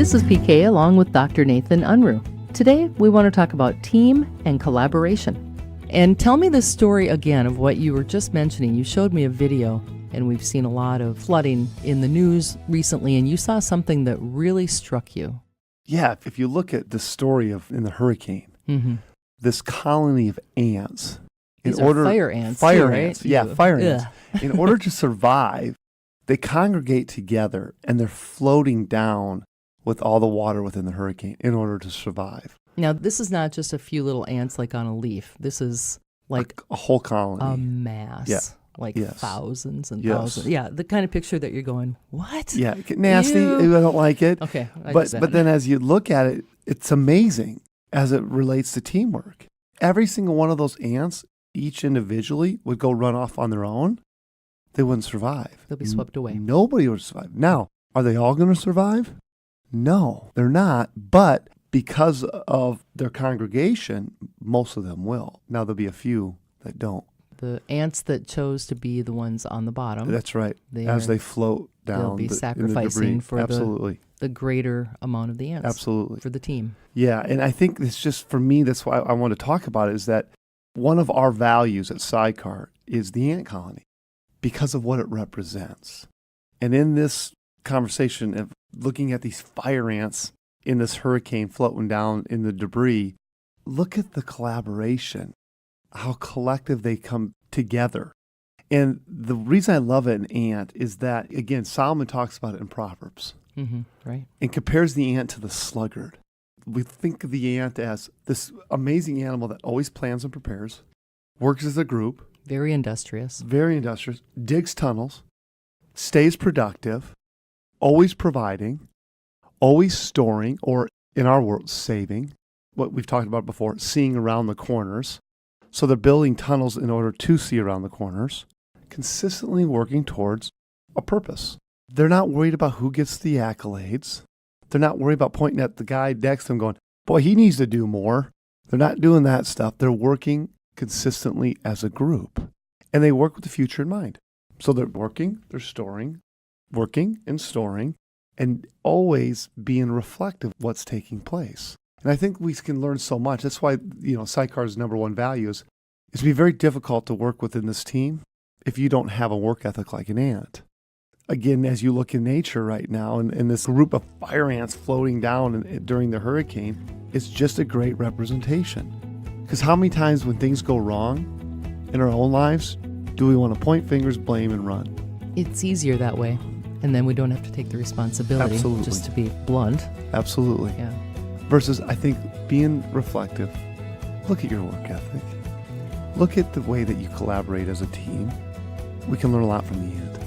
This is PK along with Dr. Nathan Unruh. Today, we want to talk about team and collaboration. And tell me the story again of what you were just mentioning. You showed me a video, and we've seen a lot of flooding in the news recently, and you saw something that really struck you. Yeah, if you look at the story of in the hurricane, this colony of ants. These are fire ants. Fire too, ants. right? Yeah, fire ants. In order to survive, they congregate together and they're floating down with all the water within the hurricane in order to survive. Now, this is not just a few little ants like on a leaf. This is like a whole colony. A mass. Yeah. Like thousands and Yes. thousands. Yeah, the kind of picture that you're going, what? Yeah, nasty. Ew. I don't like it. Okay. But then as you look at it, it's amazing as it relates to teamwork. Every single one of those ants, each individually, would go run off on their own. They wouldn't survive. They'll be swept away. Nobody would survive. Now, are they all going to survive? No, they're not. But because of their congregation, most of them will. Now, there'll be a few that don't. The ants that chose to be the ones on the bottom. That's right. As they float down, they'll be in the sacrificing debris. for Absolutely. the greater amount of the ants. Absolutely. For the team. Yeah, and I think it's just, for me, that's why I want to talk about it, is that one of our values at SIDECAR is the ant colony because of what it represents. And in this conversation of looking at these fire ants in this hurricane floating down in the debris, look at the collaboration, how collective they come together. And the reason I love an ant is that, again, Solomon talks about it in Proverbs. Right. And compares the ant to the sluggard. We think of the ant as this amazing animal that always plans and prepares, works as a group. Very industrious. Very industrious. Digs tunnels, stays productive, always providing, always storing, or in our world, saving. What we've talked about before, seeing around the corners. So they're building tunnels in order to see around the corners, consistently working towards a purpose. They're not worried about who gets the accolades. They're not worried about pointing at the guy next to them going, boy, he needs to do more. They're not doing that stuff. They're working consistently as a group. And they work with the future in mind. So they're working, they're storing, working and storing, and always being reflective of what's taking place. And I think we can learn so much. That's why, SIDECAR's number one value is to be very difficult to work within this team if you don't have a work ethic like an ant. Again, as you look in nature right now, and this group of fire ants floating down during the hurricane, it's just a great representation. Because how many times when things go wrong in our own lives, do we want to point fingers, blame, and run? It's easier that way. And then we don't have to take the responsibility. Absolutely. Just to be blunt. Absolutely. Yeah. Versus, I think, being reflective. Look at your work ethic. Look at the way that you collaborate as a team. We can learn a lot from the ant.